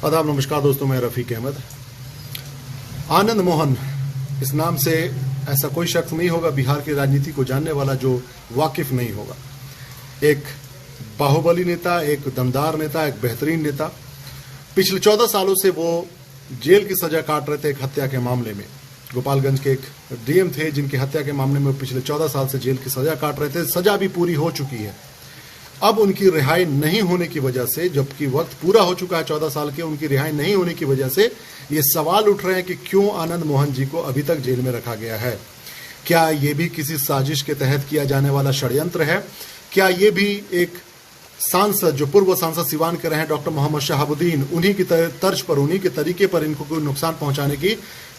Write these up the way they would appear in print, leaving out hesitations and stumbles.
आदाब, नमस्कार दोस्तों, मैं रफीक अहमद। आनंद मोहन इस नाम से ऐसा कोई शख्स नहीं होगा बिहार की राजनीति को जानने वाला जो वाकिफ नहीं होगा। एक बाहुबली नेता, एक दमदार नेता, एक बेहतरीन नेता। पिछले 14 सालों से वो जेल की सजा काट रहे थे एक हत्या के मामले में। गोपालगंज के एक डीएम थे जिनकी हत्या के मामले में पिछले 14 साल से जेल की सजा काट रहे थे। सजा भी पूरी हो चुकी है। अब उनकी रिहाई नहीं होने की वजह से, जबकि वक्त पूरा हो चुका है 14 साल के, उनकी रिहाई नहीं होने की वजह से ये सवाल उठ रहे हैं कि क्यों आनंद मोहन जी को अभी तक जेल में रखा गया है। क्या ये भी किसी साजिश के तहत किया जाने वाला षड्यंत्र है? क्या ये भी एक सांसद, जो पूर्व सांसद सिवान के रहे हैं डॉक्टर मोहम्मद शहाबुद्दीन, उन्हीं की तर्ज पर, उन्हीं के तरीके पर इनको कोई नुकसान पहुंचाने की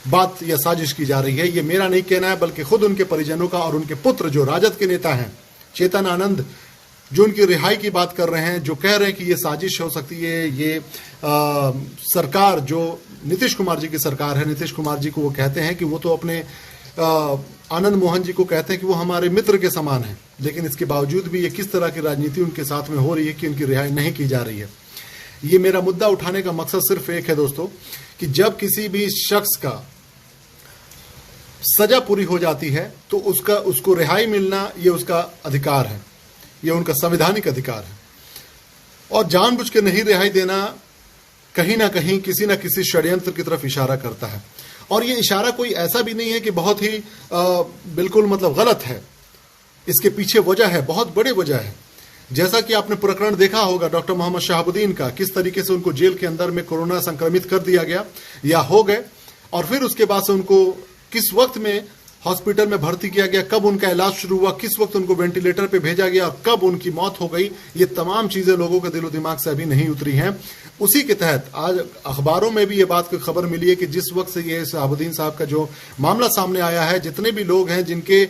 बात या साजिश की जा रही है? ये मेरा नहीं कहना है, बल्कि खुद उनके परिजनों का और उनके पुत्र जो राजद के नेता हैं चेतन आनंद, जो उनकी रिहाई की बात कर रहे हैं, जो कह रहे हैं कि ये साजिश हो सकती है। ये सरकार जो नीतीश कुमार जी की सरकार है, नीतीश कुमार जी को वो कहते हैं कि वो तो अपने आनंद मोहन जी को कहते हैं कि वो हमारे मित्र के समान हैं, लेकिन इसके बावजूद भी ये किस तरह की राजनीति उनके साथ में हो रही है कि उनकी रिहाई नहीं की जा रही है। ये मेरा मुद्दा उठाने का मकसद सिर्फ एक है दोस्तों, कि जब किसी भी शख्स का सजा पूरी हो जाती है तो उसको रिहाई मिलना ये उसका अधिकार है, ये उनका संवैधानिक अधिकार है। और जानबूझ के नहीं रिहाई देना कहीं ना कहीं किसी न किसी षड्यंत्र की तरफ इशारा करता है। और ये इशारा कोई ऐसा भी नहीं है कि बहुत ही बिल्कुल मतलब गलत है। इसके पीछे वजह है, बहुत बड़े वजह है। जैसा कि आपने प्रकरण देखा होगा डॉक्टर मोहम्मद शहाबुद्दीन का, किस तरीके से उनको जेल के अंदर में कोरोना संक्रमित कर दिया गया या हो गए, और फिर उसके बाद से उनको किस वक्त में हॉस्पिटल में भर्ती किया गया, कब उनका इलाज शुरू हुआ, किस वक्त उनको वेंटिलेटर पे भेजा गया और कब उनकी मौत हो गई। ये तमाम चीजें लोगों के दिलो दिमाग से अभी नहीं उतरी हैं। उसी के तहत आज अखबारों में भी ये बात की खबर मिली है कि जिस वक्त से ये शहाबुद्दीन साहब का जो मामला सामने आया है, जितने भी लोग हैं जिनके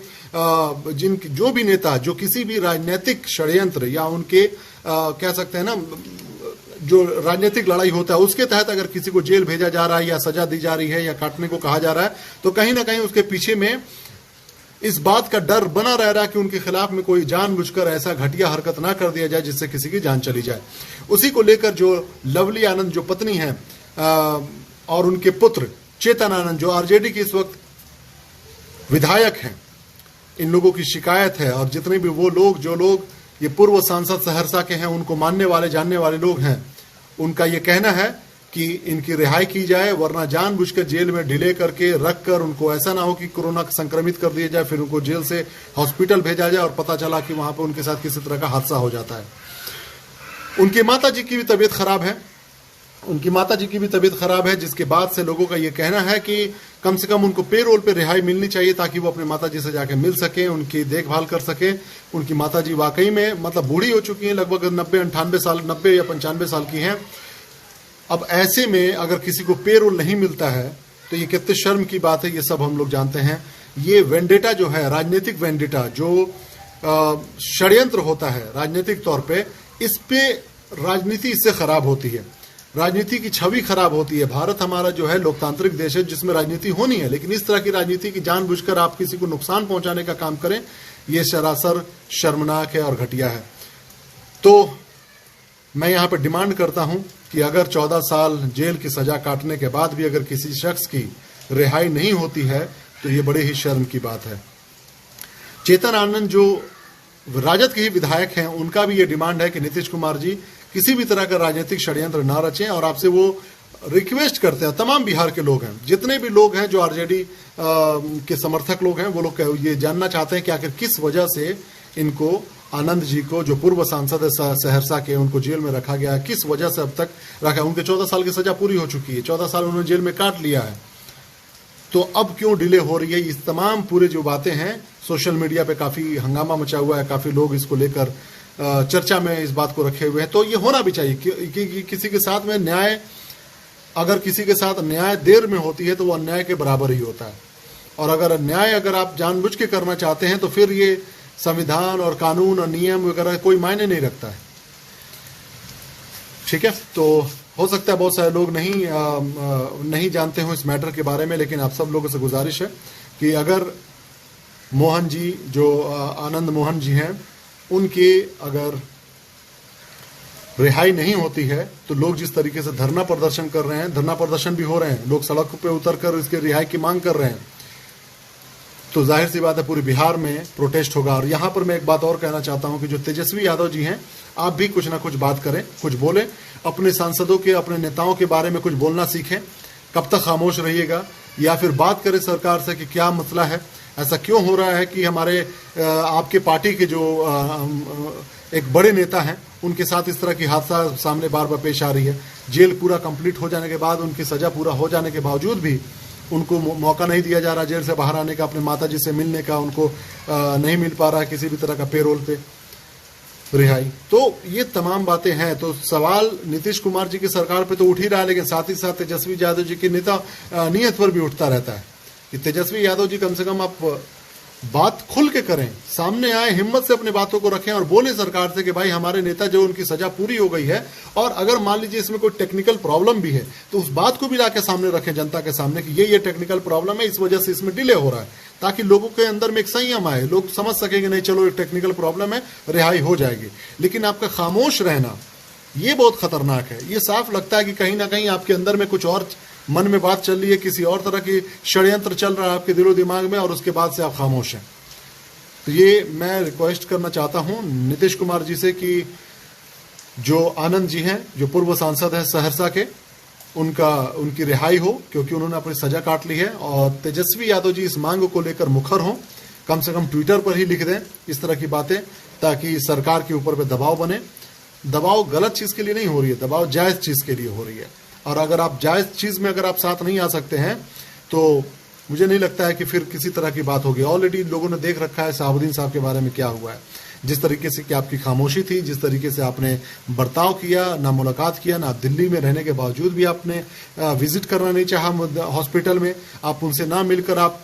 जो भी नेता जो किसी भी राजनीतिक षड्यंत्र या उनके कह सकते हैं ना, जो राजनीतिक लड़ाई होता है उसके तहत अगर किसी को जेल भेजा जा रहा है या सजा दी जा रही है या काटने को कहा जा रहा है, तो कहीं ना कहीं उसके पीछे में इस बात का डर बना रह रहा है कि उनके खिलाफ में कोई जानबूझकर ऐसा घटिया हरकत ना कर दिया जाए जिससे किसी की जान चली जाए। उसी को लेकर जो लवली आनंद जो पत्नी है और उनके पुत्र चेतन आनंद जो आरजेडी के इस वक्त विधायक हैं, इन लोगों की शिकायत है। और जितने भी वो लोग जो लोग ये पूर्व सांसद सहरसा के हैं, उनको मानने वाले जानने वाले लोग हैं, उनका ये कहना है कि इनकी रिहाई की जाए, वरना जानबूझकर जेल में डिले करके रख कर उनको ऐसा ना हो कि कोरोना संक्रमित कर दिया जाए, फिर उनको जेल से हॉस्पिटल भेजा जाए और पता चला कि वहां पर उनके साथ किसी तरह का हादसा हो जाता है। उनकी माता जी की भी तबीयत खराब है, जिसके बाद से लोगों का ये कहना है कि कम से कम उनको पेरोल पे रिहाई मिलनी चाहिए ताकि वो अपने माता जी से जाके मिल सके, उनकी देखभाल कर सके। उनकी माता जी वाकई में मतलब बूढ़ी हो चुकी हैं, लगभग 90 या 95 साल की हैं। अब ऐसे में अगर किसी को पेरोल नहीं मिलता है तो ये कितने शर्म की बात है, ये सब हम लोग जानते हैं। ये वेंडेटा जो है, राजनीतिक वेंडेटा, जो षड्यंत्र होता है राजनीतिक तौर पे, इस पे राजनीति इससे खराब होती है, राजनीति की छवि खराब होती है। भारत हमारा जो है लोकतांत्रिक देश है जिसमें राजनीति होनी है, लेकिन इस तरह की राजनीति की जानबूझकर आप किसी को नुकसान पहुंचाने का काम करें, यह सरासर शर्मनाक है और घटिया है। तो मैं यहां पर डिमांड करता हूं कि अगर 14 साल जेल की सजा काटने के बाद भी अगर किसी शख्स की रिहाई नहीं होती है तो ये बड़े ही शर्म की बात है। चेतन आनंद जो राजद के ही विधायक हैं, उनका भी ये डिमांड है कि नीतीश कुमार जी किसी भी तरह का राजनीतिक षड्यंत्र ना रचें, और आपसे वो रिक्वेस्ट करते हैं, तमाम बिहार के लोग हैं, जितने भी लोग हैं जो आरजेडी के समर्थक लोग हैं, वो लोग ये जानना चाहते हैं कि आखिर किस वजह से इनको, आनंद जी को जो पूर्व सांसद है सहरसा के, उनको जेल में रखा गया है, किस वजह से अब तक रखा। उनके 14 साल की सजा पूरी हो चुकी है, 14 साल उन्होंने जेल में काट लिया है, तो अब क्यों डिले हो रही है? इस तमाम पूरे जो बातें हैं, सोशल मीडिया पे काफी हंगामा मचा हुआ है, काफी लोग इसको लेकर चर्चा में इस बात को रखे हुए हैं। तो ये होना भी चाहिए कि किसी के साथ में न्याय, अगर किसी के साथ न्याय देर में होती है तो वो अन्याय के बराबर ही होता है। और अगर न्याय अगर आप जानबूझ के करना चाहते हैं तो फिर ये संविधान और कानून और नियम वगैरह कोई मायने नहीं रखता है। ठीक है, तो हो सकता है बहुत सारे लोग नहीं जानते हो इस मैटर के बारे में, लेकिन आप सब लोगों से गुजारिश है कि अगर मोहन जी जो आनंद मोहन जी हैं, उनके अगर रिहाई नहीं होती है तो लोग जिस तरीके से धरना प्रदर्शन कर रहे हैं, धरना प्रदर्शन भी हो रहे हैं, लोग सड़क पे उतरकर इसके रिहाई की मांग कर रहे हैं, तो जाहिर सी बात है पूरे बिहार में प्रोटेस्ट होगा। और यहां पर मैं एक बात और कहना चाहता हूं कि जो तेजस्वी यादव जी हैं, आप भी कुछ ना कुछ बात करें, कुछ बोले, अपने सांसदों के, अपने नेताओं के बारे में कुछ बोलना सीखें। कब तक खामोश रहिएगा, या फिर बात करें सरकार से कि क्या मसला है, ऐसा क्यों हो रहा है कि हमारे आपके पार्टी के जो एक बड़े नेता हैं उनके साथ इस तरह की हादसा सामने बार बार पेश आ रही है। जेल पूरा कंप्लीट हो जाने के बाद, उनकी सजा पूरा हो जाने के बावजूद भी उनको मौका नहीं दिया जा रहा जेल से बाहर आने का, अपने माताजी से मिलने का, उनको नहीं मिल पा रहा है किसी भी तरह का पेरोल पे रिहाई। तो ये तमाम बातें हैं। तो सवाल नीतीश कुमार जी की सरकार पे तो उठ ही रहा है, लेकिन साथ ही साथ तेजस्वी यादव जी की नेता नीयत पर भी उठता रहता है कि तेजस्वी यादव जी कम से कम आप बात खुल के करें, सामने आए, हिम्मत से अपनी बातों को रखें और बोले सरकार से कि भाई हमारे नेता जो, उनकी सजा पूरी हो गई है, और अगर मान लीजिए इसमें कोई टेक्निकल प्रॉब्लम भी है तो उस बात को भी लाके सामने रखें जनता के सामने कि ये टेक्निकल प्रॉब्लम है, इस वजह से इसमें डिले हो रहा है, ताकि लोगों के अंदर में एक संयम आए, लोग समझ सके कि नहीं चलो एक टेक्निकल प्रॉब्लम है, रिहाई हो जाएगी। लेकिन आपका खामोश रहना ये बहुत खतरनाक है। ये साफ लगता है कि कहीं ना कहीं आपके अंदर में कुछ और मन में बात चल रही है, किसी और तरह की षड्यंत्र चल रहा है आपके दिलो दिमाग में, और उसके बाद से आप खामोश हैं। तो ये मैं रिक्वेस्ट करना चाहता हूं नीतीश कुमार जी से कि जो आनंद जी हैं, जो पूर्व सांसद हैं सहरसा के, उनकी रिहाई हो, क्योंकि उन्होंने अपनी सजा काट ली है। और तेजस्वी यादव जी इस मांग को लेकर मुखर हों, कम से कम ट्विटर पर ही लिख दें इस तरह की बातें, ताकि सरकार के ऊपर पे दबाव बने। दबाव गलत चीज के लिए नहीं हो रही है, दबाव जायज चीज के लिए हो रही है। और अगर आप जायज चीज में अगर आप साथ नहीं आ सकते हैं तो मुझे नहीं लगता है कि फिर किसी तरह की बात होगी। ऑलरेडी लोगों ने देख रखा है शहाबुद्दीन साहब के बारे में क्या हुआ है, जिस तरीके से कि आपकी खामोशी थी, जिस तरीके से आपने बर्ताव किया, ना मुलाकात किया, ना दिल्ली में रहने के बावजूद भी आपने विजिट करना नहीं चाहा हॉस्पिटल में, आप उनसे ना मिलकर आप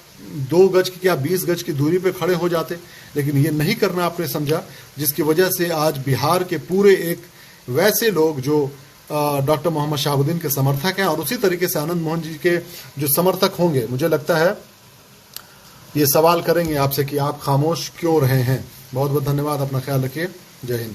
2 गज की क्या 20 गज की दूरी पे खड़े हो जाते, लेकिन ये नहीं करना आपने समझा, जिसकी वजह से आज बिहार के पूरे एक वैसे लोग जो डॉक्टर मोहम्मद शहाबुद्दीन के समर्थक हैं, और उसी तरीके से आनंद मोहन जी के जो समर्थक होंगे, मुझे लगता है ये सवाल करेंगे आपसे कि आप खामोश क्यों रहे हैं। बहुत बहुत धन्यवाद, अपना ख्याल रखिए, जय हिंद।